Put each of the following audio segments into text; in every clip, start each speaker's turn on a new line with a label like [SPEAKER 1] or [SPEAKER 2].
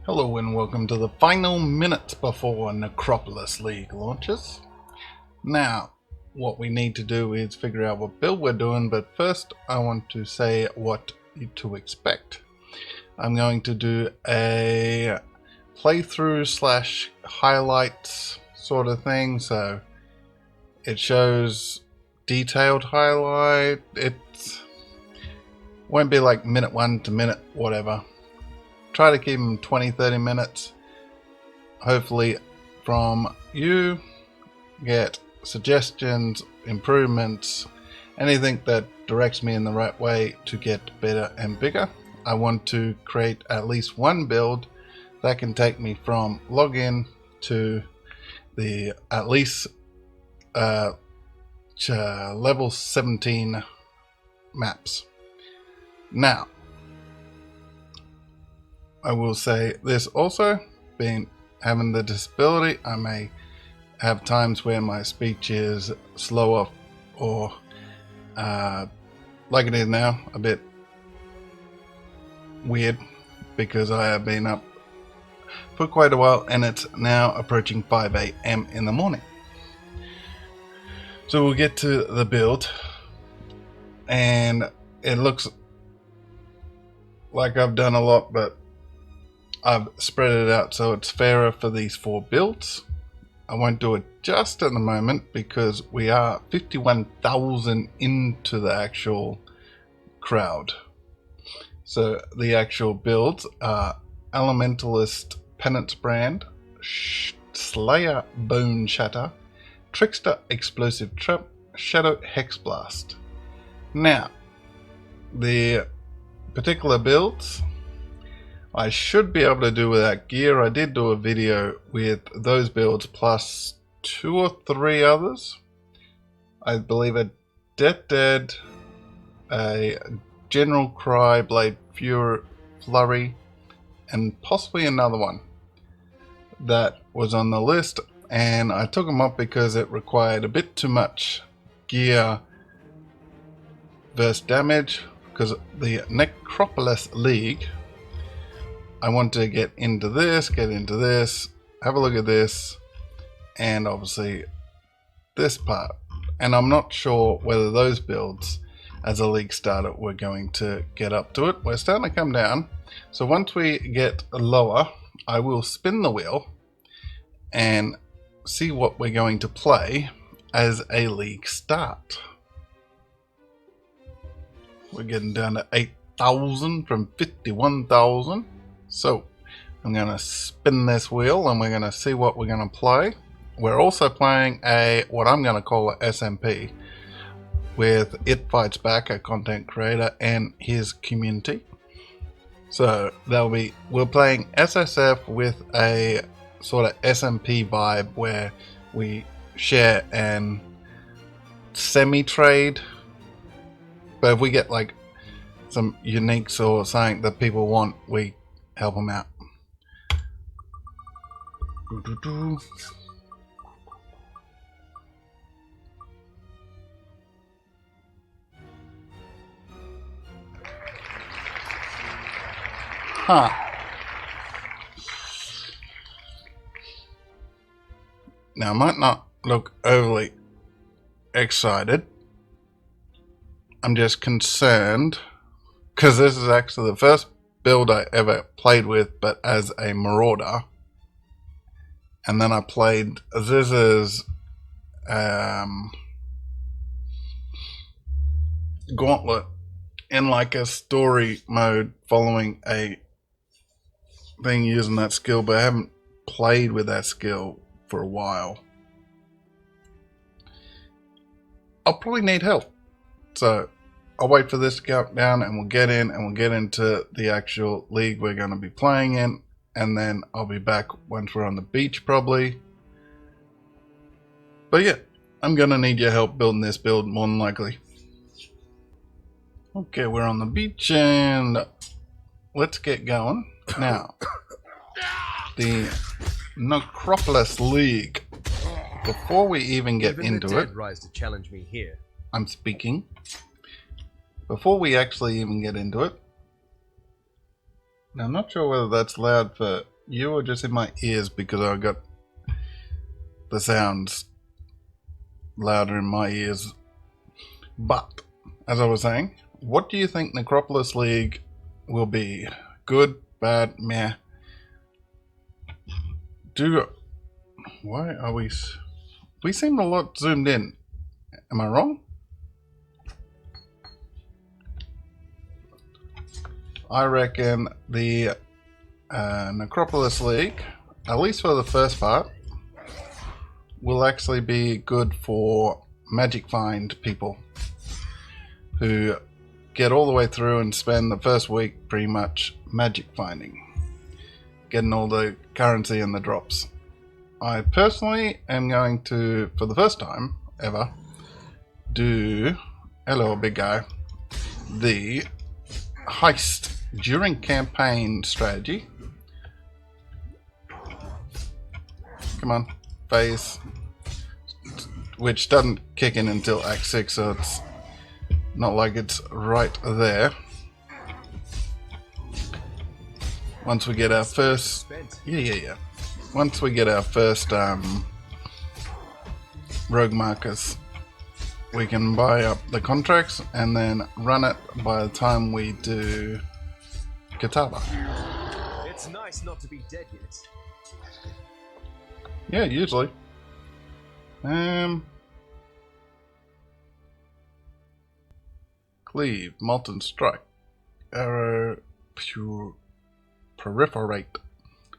[SPEAKER 1] Hello and welcome to the final minutes before Necropolis League launches. Now, what we need to do is figure out what build we're doing, but first I want to say what to expect. I'm going to do a playthrough slash highlights sort of thing, so it shows detailed highlight. It won't be like minute 1 to minute whatever. Try to keep them 20-30 minutes. Hopefully from you get suggestions, improvements, anything that directs me in the right way to get better and bigger. I want to create at least one build that can take me from login to the at least level 17 maps. Now, I will say this also, having the disability, I may have times where my speech is slower or like it is now, a bit weird because I have been up for quite a while and it's now approaching 5 AM in the morning. So we'll get to the build and it looks like I've done a lot, but I've spread it out so it's fairer for these 4 builds. I won't do it just at the moment because we are 51,000 into the actual crowd. So the actual builds are Elementalist Penance Brand, Slayer Bone Shatter, Trickster Explosive Trap, Shadow Hex Blast. Now, the particular builds I should be able to do without gear. I did do a video with those builds plus 2 or 3 others. I believe a Dead, a General Cry, Blade Flurry, and possibly another one that was on the list. And I took them up because it required a bit too much gear versus damage. Because the Necropolis League, I want to get into this, have a look at this, and obviously this part. And I'm not sure whether those builds, as a league starter, we're going to get up to it. We're starting to come down. So once we get lower, I will spin the wheel and see what we're going to play as a league start. We're getting down to 8,000 from 51,000. So I'm going to spin this wheel and we're going to see what we're going to play. We're also playing what I'm going to call a SMP with It Fights Back, a content creator, and his community. So we're playing SSF with a sort of SMP vibe where we share and semi-trade. But if we get like some uniques or something that people want, we help them out. Huh. Now, I might not look overly excited. I'm just concerned because this is actually the first build I ever played with, but as a marauder. And then I played Ziz's Gauntlet in like a story mode following a thing using that skill, but I haven't played with that skill for a while. I'll probably need help. So I'll wait for this to go down and we'll get in and we'll get into the actual league we're going to be playing in. And then I'll be back once we're on the beach probably. But yeah, I'm going to need your help building this build more than likely. Okay, we're on the beach and let's get going. Now, the Necropolis League. Before we even get into it,
[SPEAKER 2] rise to challenge me here.
[SPEAKER 1] I'm speaking. Before we actually even get into it, now I'm not sure whether that's loud for you were just in my ears because I got the sounds louder in my ears. But, as I was saying, what do you think Necropolis League will be? Good, bad, meh? Why are we... We seem a lot zoomed in. Am I wrong? I reckon the Necropolis League, at least for the first part, will actually be good for magic find people who get all the way through and spend the first week pretty much magic finding, getting all the currency and the drops. I personally am going to, for the first time ever, do, hello big guy, the heist during campaign strategy. Come on, phase, which doesn't kick in until Act 6, so it's not like it's right there. Once we get our first, once we get our first rogue markers, we can buy up the contracts and then run it by the time we do Catawba.
[SPEAKER 2] It's nice not to be dead yet.
[SPEAKER 1] Yeah, usually. Cleave, molten strike, arrow, pure, perforate,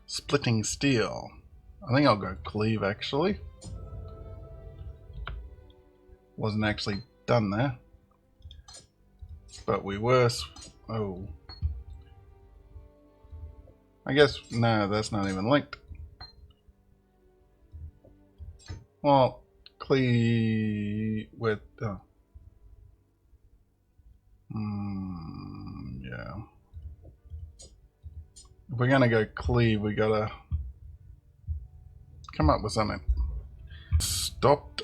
[SPEAKER 1] splitting steel. I think I'll go cleave actually. Wasn't actually done there, but we were. Oh, I guess no, that's not even linked. Well, cleave with. Yeah. If we're gonna go cleave, we gotta come up with something. Stop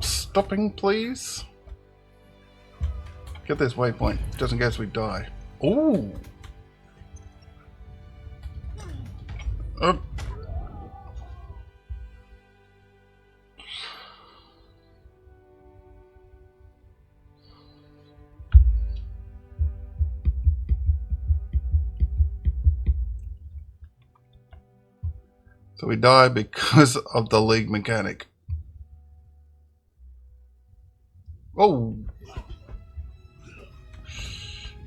[SPEAKER 1] stopping, please. Get this waypoint, just in case we die. Ooh. So we die because of the league mechanic. Oh,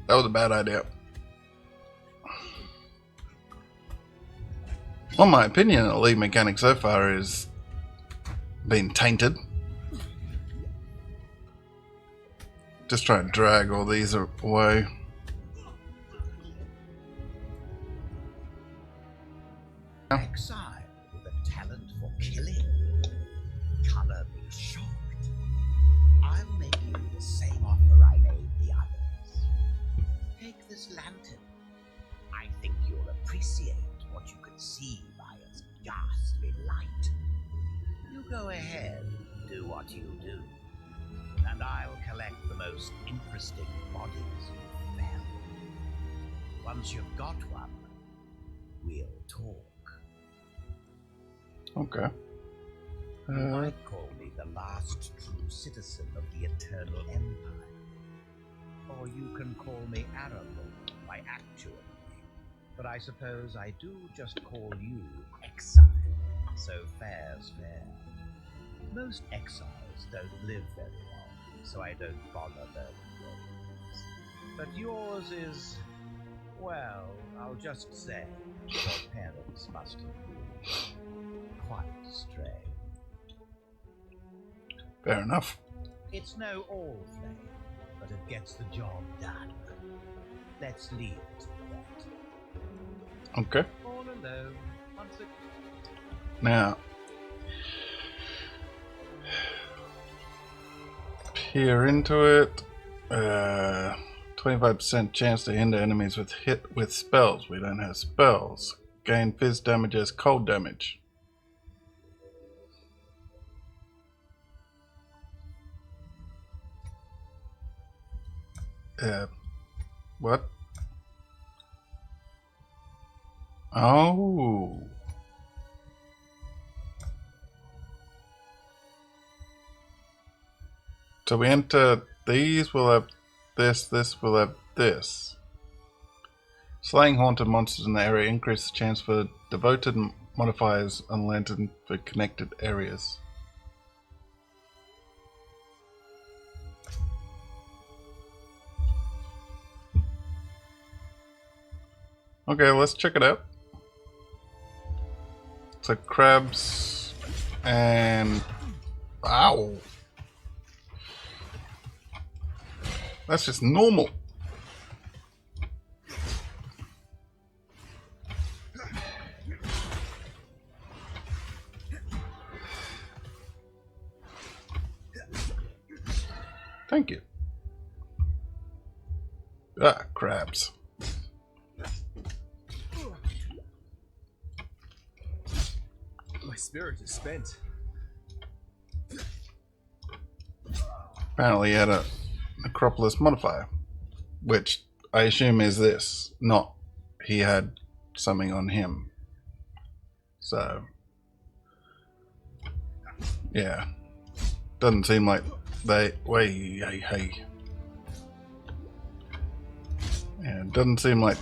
[SPEAKER 1] that was a bad idea. Well, my opinion of the league mechanic so far is been tainted. Just try and drag all these away.
[SPEAKER 3] Exile with a talent for killing. Color me shocked. I'll make you the same offer I made the others. Take this lantern. I think you'll appreciate what you can see by its ghastly light. You go ahead, do what you do, and I'll collect the most interesting bodies you found. Once you've got one, we'll talk.
[SPEAKER 1] Okay.
[SPEAKER 3] You might call me the last true citizen of the Eternal Empire. Or you can call me Arable, my actual name. But I suppose I do just call you Exile. So fair's fair. Most exiles don't live very long, so I don't bother learning names. But yours is, well, I'll just say, your parents must have been quite strange.
[SPEAKER 1] Fair enough.
[SPEAKER 3] It's no all flame, but it gets the job done. Let's leave it at that.
[SPEAKER 1] Okay.
[SPEAKER 3] All alone, once again.
[SPEAKER 1] Now, peer into it. 25% chance to hinder enemies with spells. We don't have spells. Gain fizz damage as cold damage. What? Oh. So we enter these, we'll have this will have this. Slaying haunted monsters in the area increases the chance for devoted modifiers on lantern for connected areas. Okay, let's check it out. So crabs and ow. That's just normal. Thank you. Ah, crabs.
[SPEAKER 2] My spirit is spent.
[SPEAKER 1] Apparently he had a necropolis modifier, which I assume is this, not he had something on him. So, yeah. Doesn't seem like they... hey. Yeah, it doesn't seem like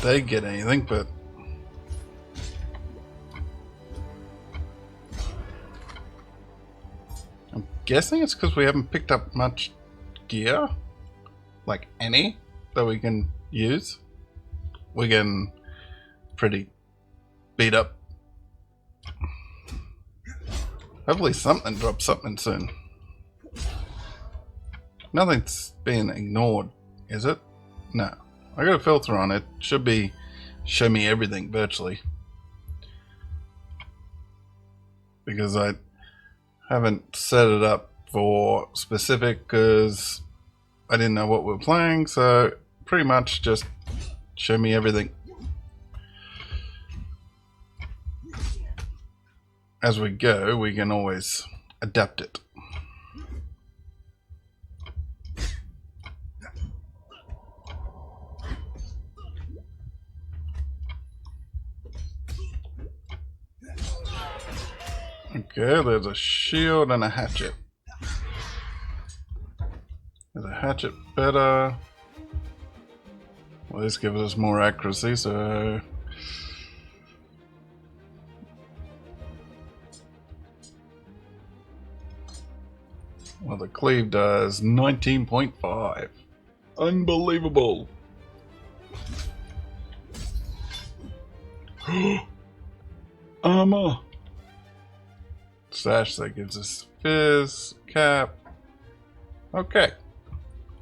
[SPEAKER 1] they get anything, but... I'm guessing it's because we haven't picked up much gear. Like any that we can use. We're getting pretty beat up. Hopefully something drops something soon. Nothing's being ignored, is it? No. I got a filter on it. Should be show me everything virtually. Because I haven't set it up for specific because I didn't know what we were playing, so pretty much just show me everything. As we go, we can always adapt it. Okay, there's a shield and a hatchet. Is a hatchet better? Well, this gives us more accuracy, so... Well, the cleave does 19.5. Unbelievable! Armor! Sash that gives us fizz, cap. Okay.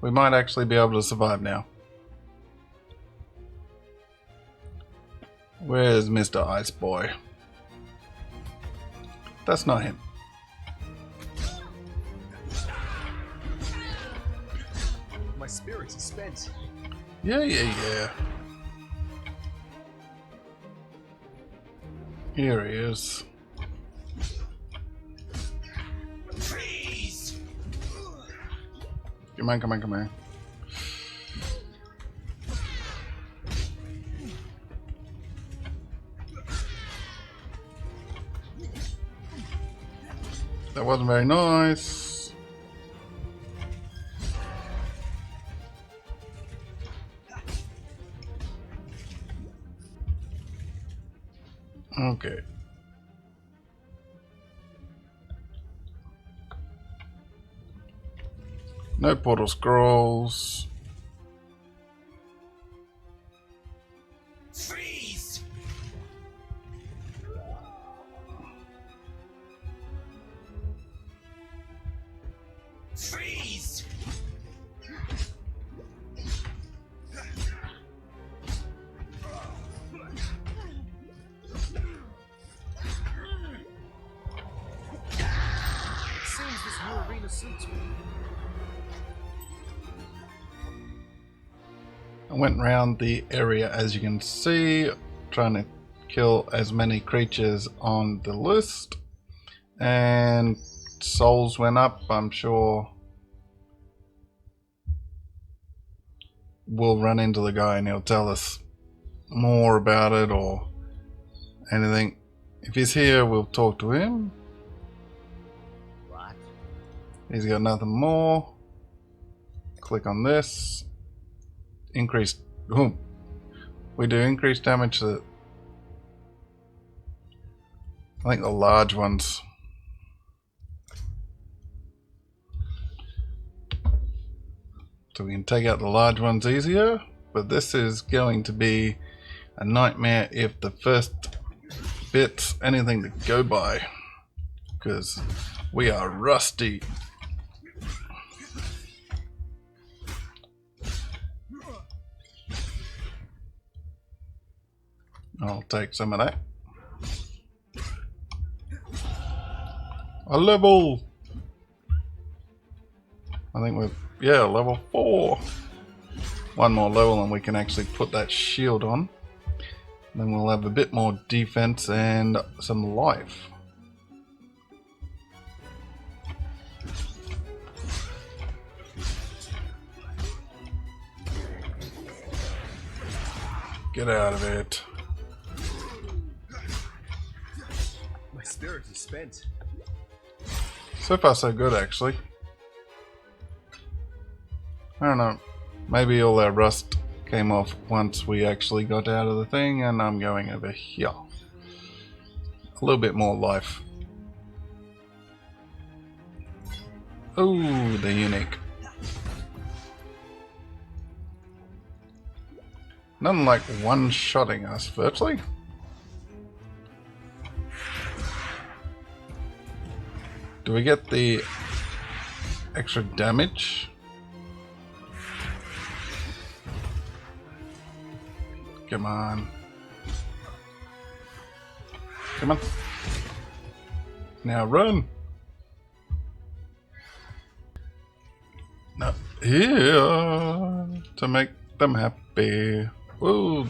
[SPEAKER 1] We might actually be able to survive now. Where's Mr. Ice Boy? That's not him.
[SPEAKER 2] My spirit is spent.
[SPEAKER 1] Yeah. Here he is.
[SPEAKER 3] Freeze!
[SPEAKER 1] Come on. That wasn't very nice. Okay. No portal scrolls.
[SPEAKER 3] Freeze! Freeze!
[SPEAKER 2] Seems this new arena suits me.
[SPEAKER 1] I went around the area, as you can see, trying to kill as many creatures on the list, and souls went up. I'm sure we'll run into the guy and he'll tell us more about it or anything. If he's here, we'll talk to him.
[SPEAKER 3] What?
[SPEAKER 1] He's got nothing more. Click on this. Increased. Ooh. We do increased damage to, I think, the large ones. So we can take out the large ones easier, but this is going to be a nightmare if the first bit's anything to go by, because we are rusty. I'll take some of that. A level! I think we're, yeah, level 4. One more level and we can actually put that shield on. Then we'll have a bit more defense and some life. Get out of it.
[SPEAKER 2] My spirit is spent.
[SPEAKER 1] So far so good, actually. I don't know. Maybe all our rust came off once we actually got out of the thing, and I'm going over here. A little bit more life. Oh, the unique. Nothing like one-shotting us virtually. Do we get the extra damage? Come on. Come on. Now run. Not here to make them happy. Whoa,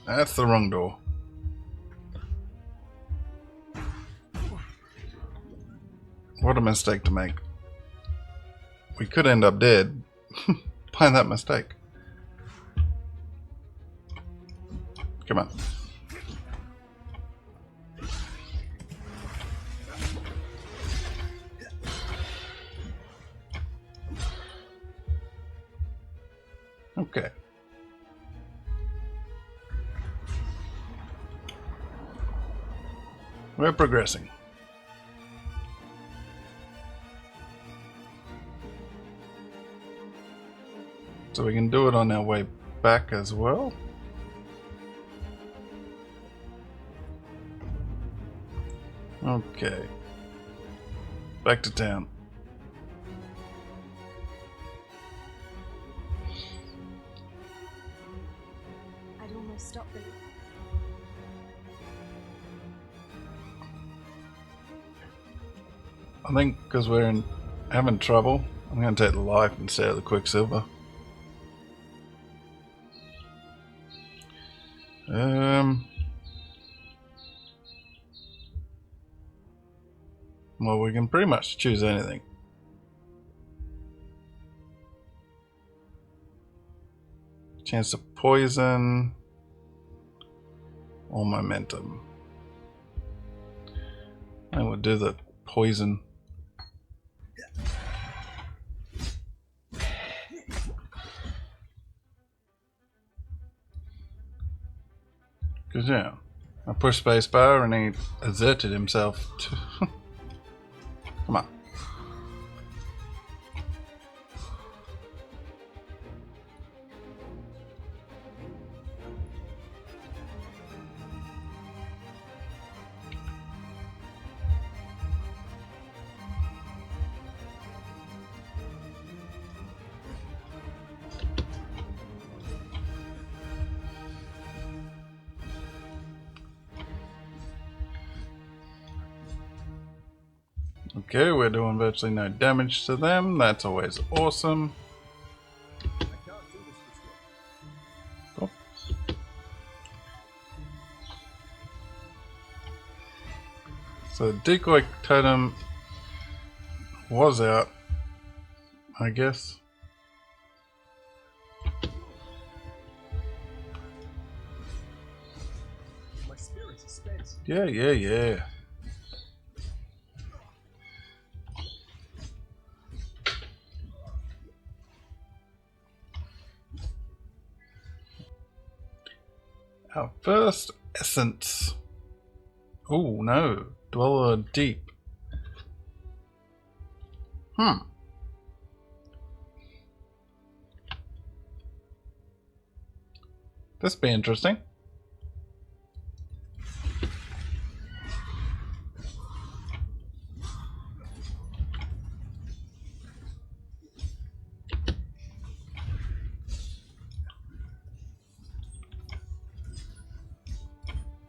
[SPEAKER 1] that's the wrong door. What a mistake to make. We could end up dead by that mistake. Come on. Okay. We're progressing. So we can do it on our way back as well. Okay. Back to town.
[SPEAKER 4] I'd almost stopped believing.
[SPEAKER 1] I think because we're having trouble, I'm going to take the life instead of the quicksilver. Well, we can pretty much choose anything. Chance to poison or momentum. I would do the poison. Because, yeah, I pushed spacebar and he exerted himself to... Come on. Okay, we're doing virtually no damage to them. That's always awesome.
[SPEAKER 2] I can't do this just yet.
[SPEAKER 1] Oh. So the decoy totem was out, I guess.
[SPEAKER 2] suspense.
[SPEAKER 1] Yeah, yeah, yeah. Our first essence. Oh no, Dweller Deep. This be interesting.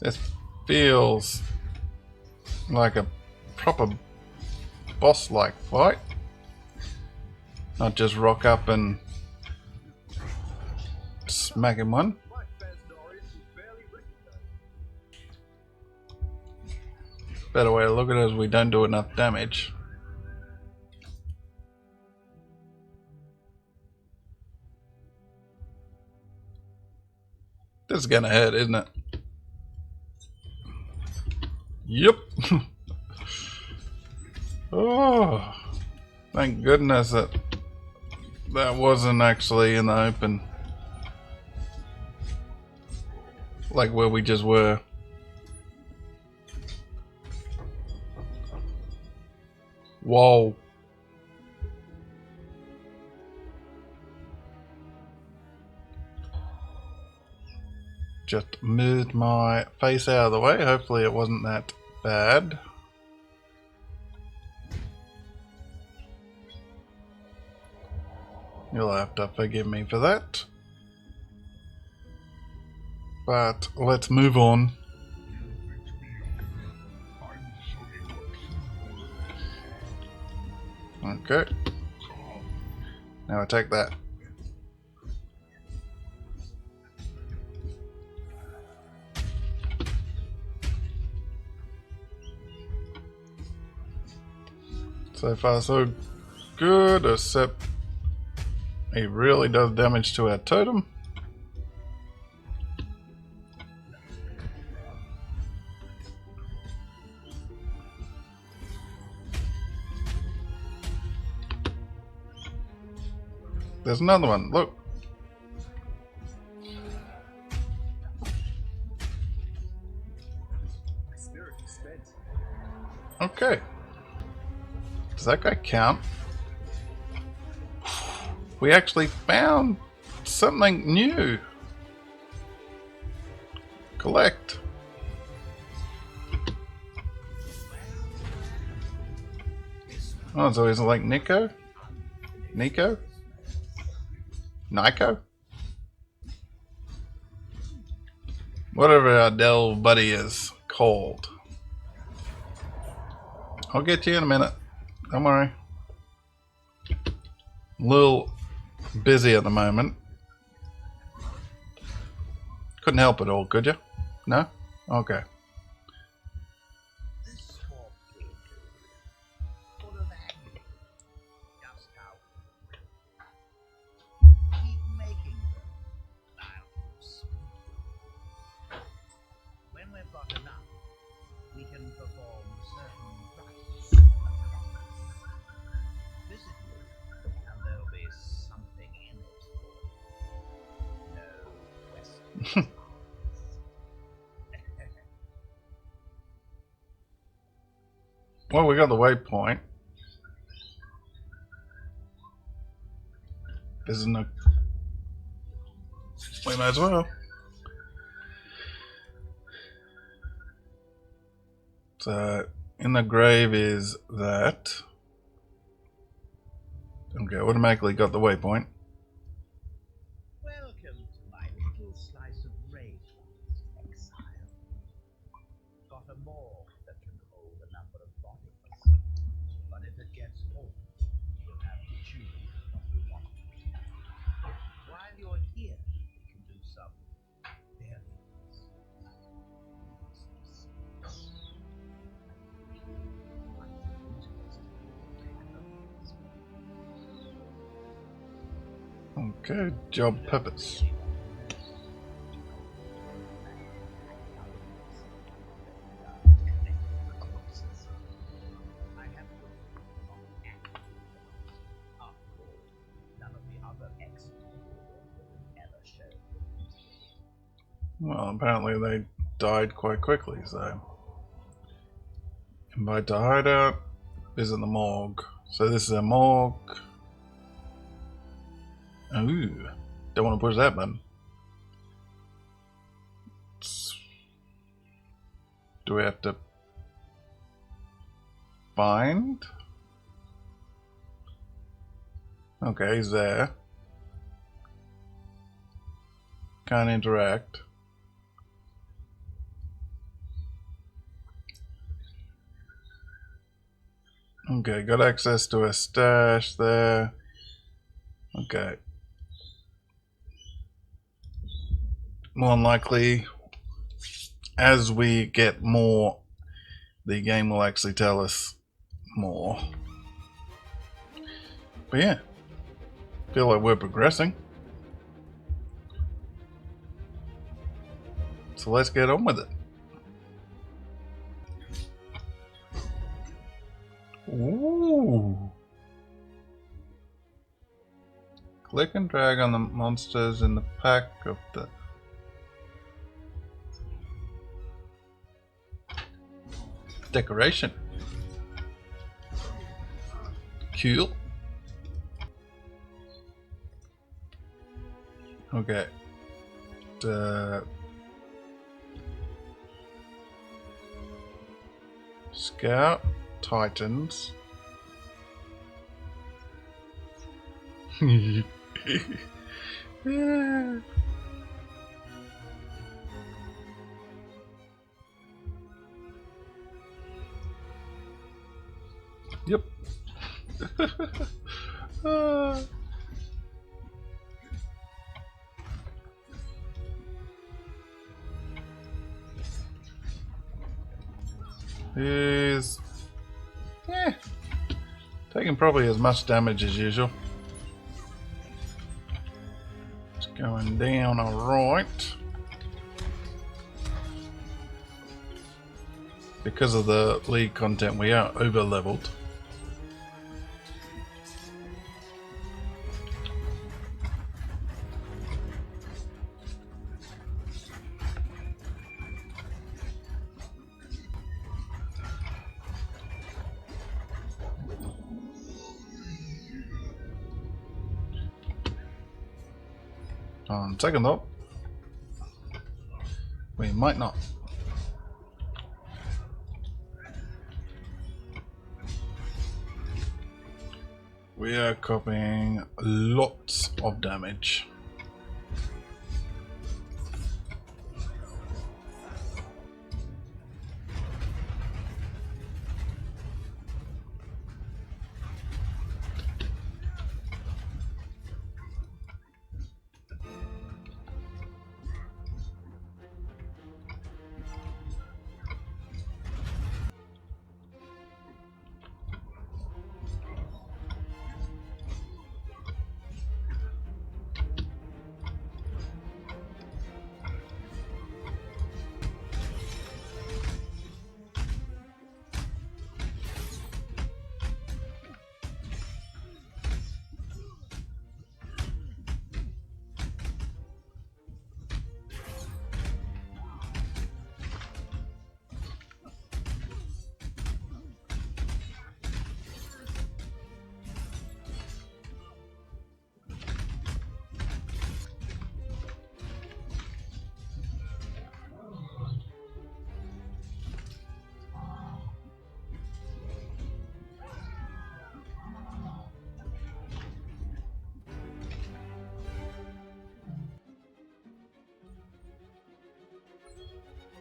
[SPEAKER 1] This feels like a proper boss-like fight. Not just rock up and smack him one.
[SPEAKER 2] My Fazendarians will barely recognize it.
[SPEAKER 1] Better way to look at it is we don't do enough damage. This is gonna hurt, isn't it? Yep. Oh, thank goodness that wasn't actually in the open, like where we just were. Whoa. Just moved my face out of the way. Hopefully it wasn't that bad. You'll have to forgive me for that. But let's move on. Okay. Now I take that. So far so good, except he really does damage to our totem. There's another one, look.
[SPEAKER 2] My spirit is spent.
[SPEAKER 1] Okay. Does that guy count? We actually found something new. Collect. Oh, so he's like Nico? Nico? Nico? Whatever our Dell buddy is called. I'll get you in a minute. Don't worry. A little busy at the moment. Couldn't help it all, could you? No? Okay.
[SPEAKER 3] This poor kid, full of anger, just how keep making them. I'll speak. When we've got enough, we can perform certain rites of necropolis. Visit me, and there'll be something in it for you. No questions.
[SPEAKER 1] Well, we got the waypoint. Isn't it? We might as well. So, in the grave is that. Okay, automatically got the waypoint.
[SPEAKER 3] Welcome to my little slice of rage, exile. Got a morgue that can hold a number of bodies, but if it gets full, you'll have to choose what you want. While you're here, we can do some burials.
[SPEAKER 1] Okay, job purpose. Well, apparently they died quite quickly, so. Invite to hideout, visit the morgue. So this is a morgue. Ooh, don't want to push that button. Do we have to find? Okay, he's there. Can't interact. Okay, got access to a stash there. Okay. More than likely, as we get more, the game will actually tell us more. But yeah, feel like we're progressing. So let's get on with it. Ooh. Click and drag on the monsters in the pack of the decoration. Cool. Okay. Scout Titans. Yeah. Yep. He's taking probably as much damage as usual. It's going down alright. Because of the league content, we are over leveled. On second thought, we might not. We are copying lots of damage.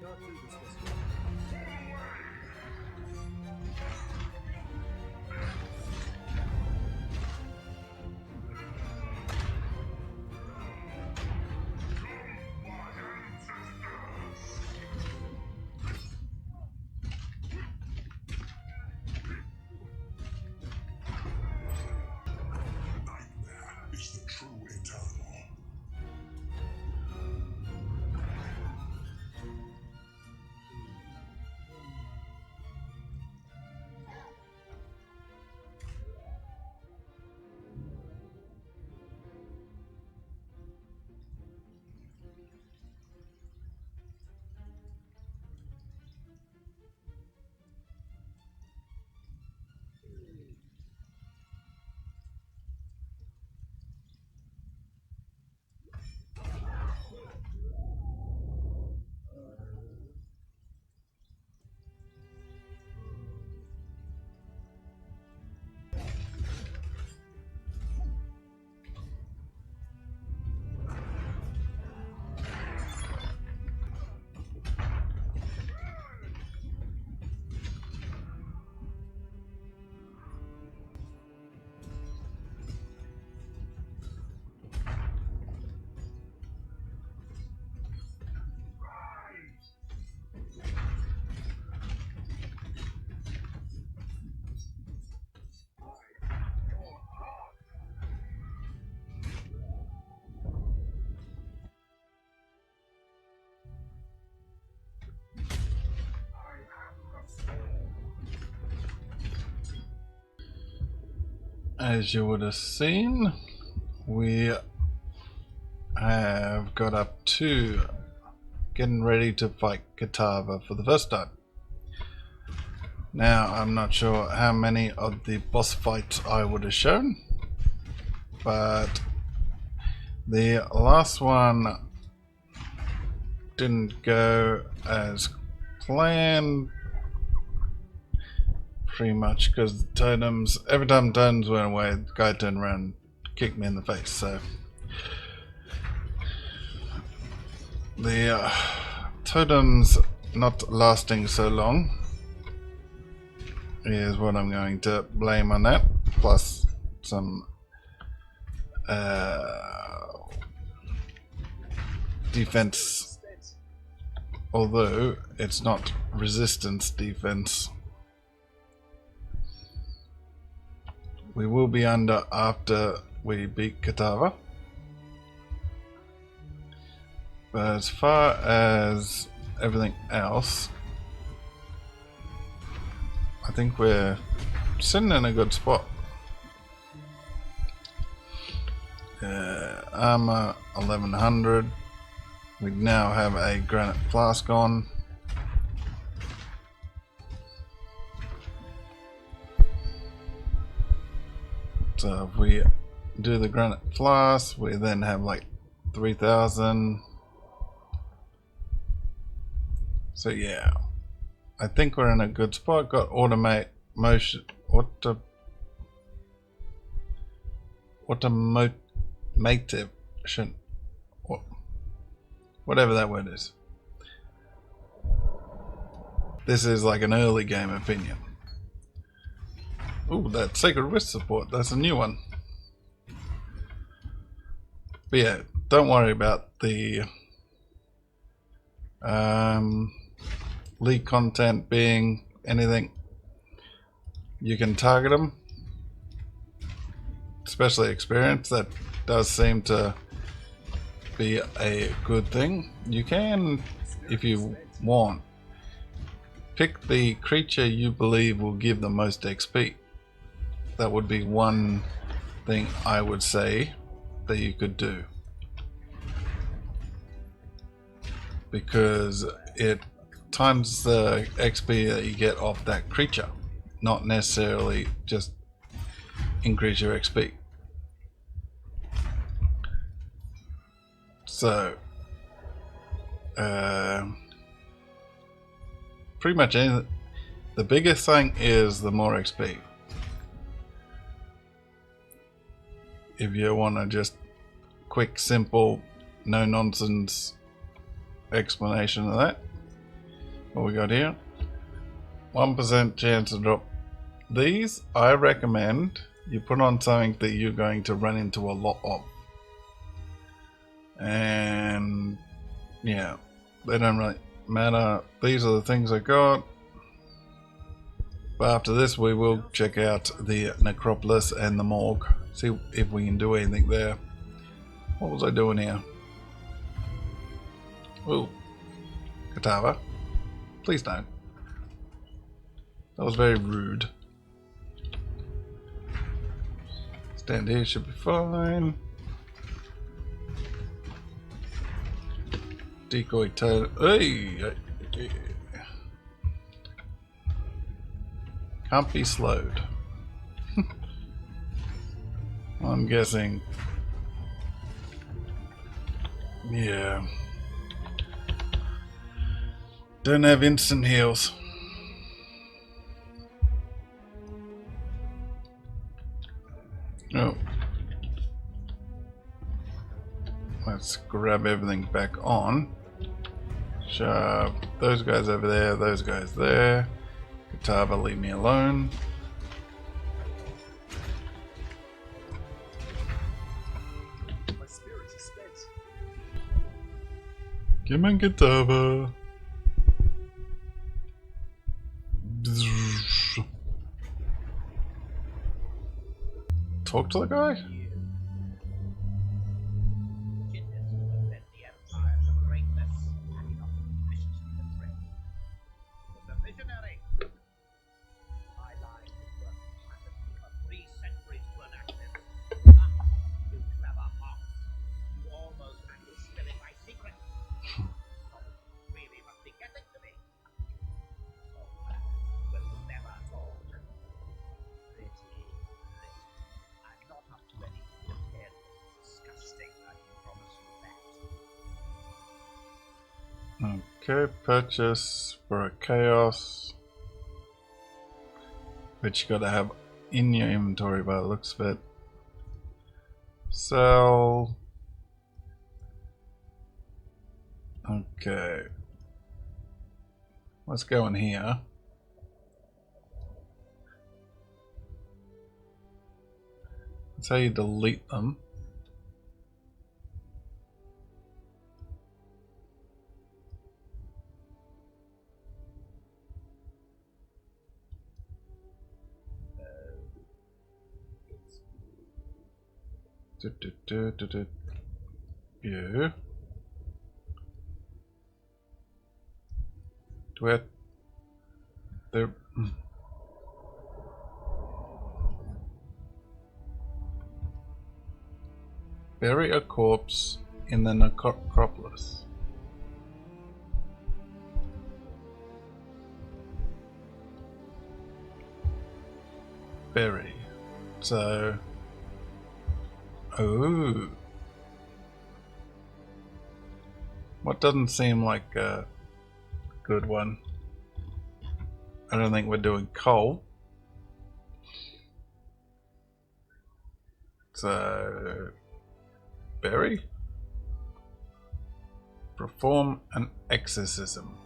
[SPEAKER 2] Can't do this way.
[SPEAKER 5] Is the true eternal.
[SPEAKER 1] as you would have seen, we have got up to getting ready to fight Katava for the first time. Now, I'm not sure how many of the boss fights I would have shown, but the last one didn't go as planned, pretty much because the totems, every time totems went away, the guy turned around and kicked me in the face. So the totems not lasting so long is what I'm going to blame on that, plus some defense, although it's not resistance defense. We will be under after we beat Katava. But as far as everything else, I think we're sitting in a good spot. Armor 1100. We now have a granite flask on. So if we do the granite flask, we then have like 3000. So yeah, I think we're in a good spot. Got automate motion, automation, whatever that word is. This is like an early game opinion. Ooh, that Sacred Wrist support, that's a new one. But yeah, don't worry about the leak content being anything. You can target them, especially experience. That does seem to be a good thing. You can, if you want, pick the creature you believe will give the most XP. That would be one thing I would say that you could do, because it times the XP that you get off that creature, not necessarily just increase your XP. So pretty much anything. The biggest thing is the more XP. If you want to just quick, simple, no nonsense explanation of that, what we got here, 1% chance to drop these. I recommend you put on something that you're going to run into a lot of, and yeah, they don't really matter. These are the things I got. But after this, we will check out the necropolis and the morgue, see if we can do anything there. What was I doing here? Ooh, Katava, please don't. That was very rude. Stand here, should be fine. Decoy toad. Hey! Can't be slowed. I'm guessing. Yeah. Don't have instant heals. Oh. Let's grab everything back on. Shove those guys over there, those guys there. Katava, leave me alone.
[SPEAKER 2] My spirits are spent.
[SPEAKER 1] Come on, Katava. Talk to the guy? Okay, purchase for a chaos, which you gotta have in your inventory by the looks of it. Sell. Okay. Let's go in here. That's how you delete them. Yeah. Do we have there? Bury a corpse in the necropolis. Bury. So. Oh. What doesn't seem like a good one? I don't think we're doing coal. So. Bury. Perform an exorcism.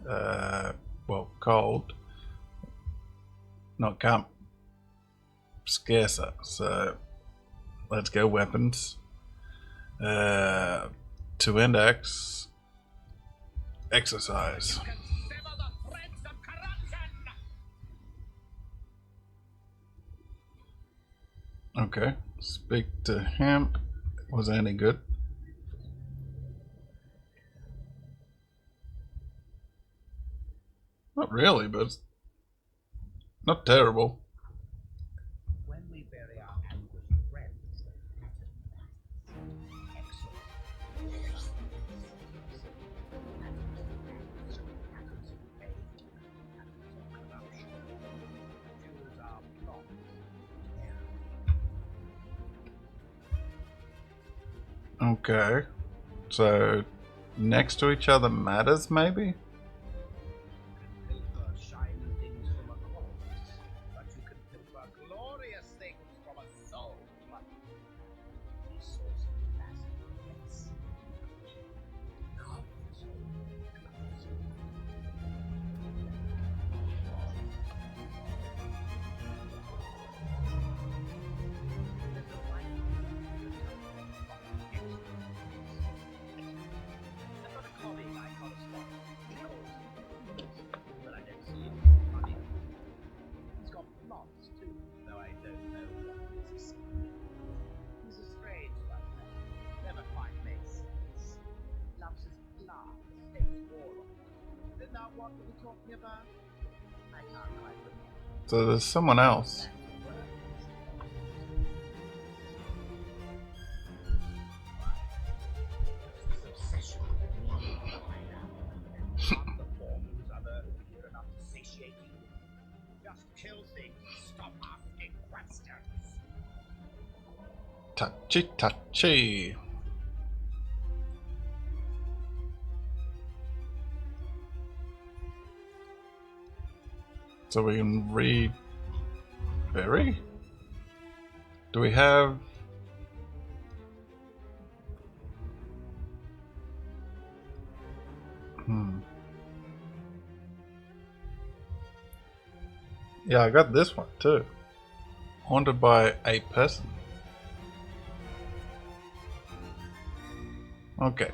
[SPEAKER 1] Well, cold. Not can't. Scarcer. So let's go weapons. To index. Exercise. Okay. Speak to him. Was that any good? Not really, but it's not terrible.
[SPEAKER 3] When we bury our anguished friends,
[SPEAKER 1] Okay. So next to each other matters, maybe?
[SPEAKER 3] pilfer shiny things from a corpse, but you can pilfer glorious things from a soul. Resource capacity. I've got a colleague I correspond with. But I don't see him money. He's got plots too, though I don't know what he's seeking. He's a strange one. Never quite makes sense. Loves his blood, states war on it. Then now what were we talking about? I can't quite remember.
[SPEAKER 1] So there's someone else.
[SPEAKER 3] Just kill things, stop asking questions.
[SPEAKER 1] Touchy touchy. So we can read Berry? Do we have Yeah, I got this one too. Haunted by a person. Okay.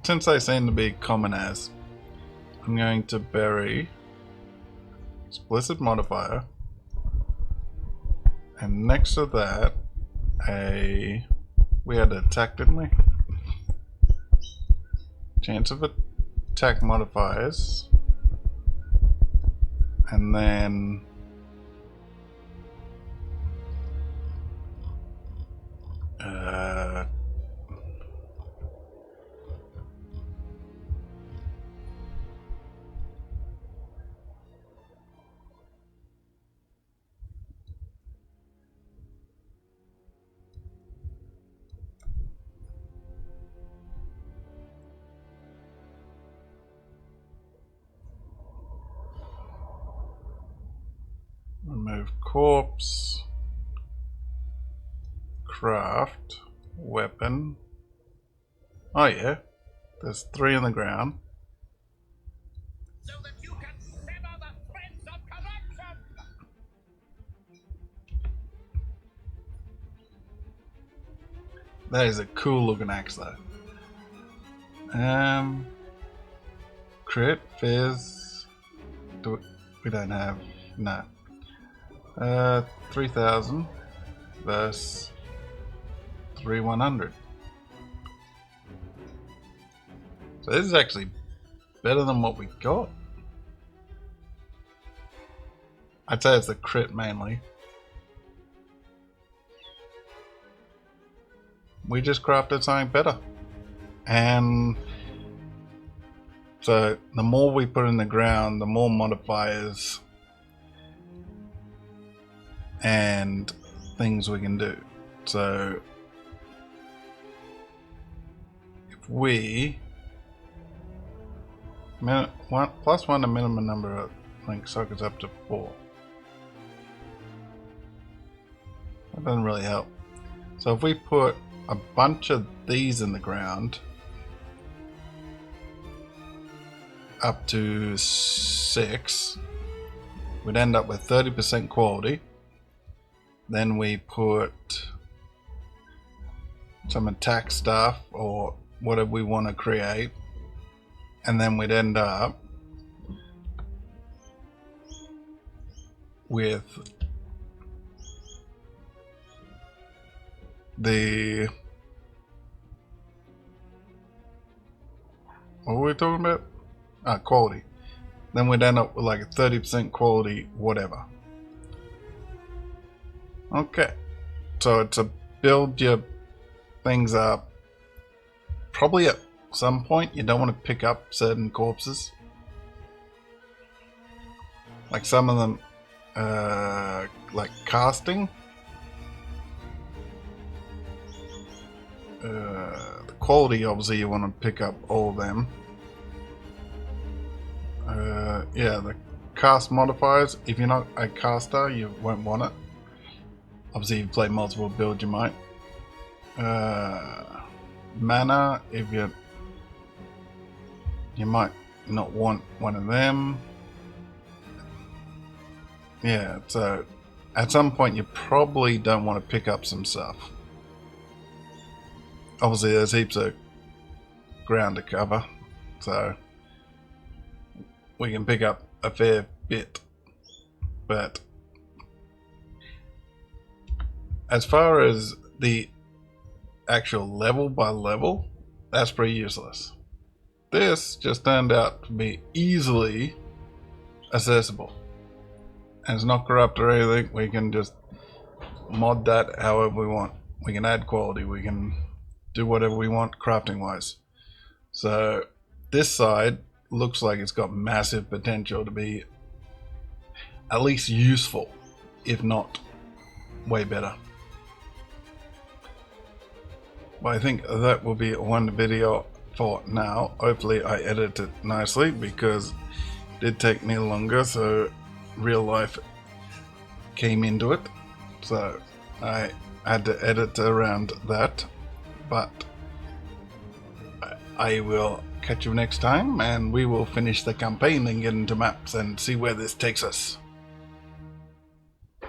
[SPEAKER 1] Since they seem to be common as, I'm going to bury explicit modifier, and next to that we had an attack, didn't we? Chance of attack modifiers, and then remove corpse, craft, weapon. Oh yeah, there's 3 on the ground.
[SPEAKER 3] So that you can sever the threads of corruption!
[SPEAKER 1] That is a cool looking axe though. Crit, fizz. We don't have, no. 3,000 versus 3,100. So this is actually better than what we got. I'd say it's the crit mainly. We just crafted something better. And so the more we put in the ground, the more modifiers and things we can do. So if we plus 1 a minimum number of link sockets up to 4. That doesn't really help. So if we put a bunch of these in the ground up to 6, we'd end up with 30% quality. Then we put some attack stuff or whatever we want to create, and then we'd end up with the, what were we talking about? Quality. Then we'd end up with like a 30% quality whatever. Okay, so it's a build your things up. Probably at some point you don't want to pick up certain corpses. Like some of them, like casting. The quality, obviously you want to pick up all of them. Yeah, the cast modifiers, if you're not a caster you won't want it. Obviously if you play multiple builds you might. Mana, if you might not want one of them. Yeah, so at some point you probably don't want to pick up some stuff. Obviously there's heaps of ground to cover, so we can pick up a fair bit, but as far as the actual level by level, that's pretty useless. This just turned out to be easily accessible, and it's not corrupt or anything. We can just mod that however we want. We can add quality, we can do whatever we want crafting wise. So this side looks like it's got massive potential to be at least useful, if not way better. But I think that will be one video for now. Hopefully I edit it nicely because it did take me longer, so real life came into it, so I had to edit around that. But I will catch you next time and we will finish the campaign and get into maps and see where this takes us.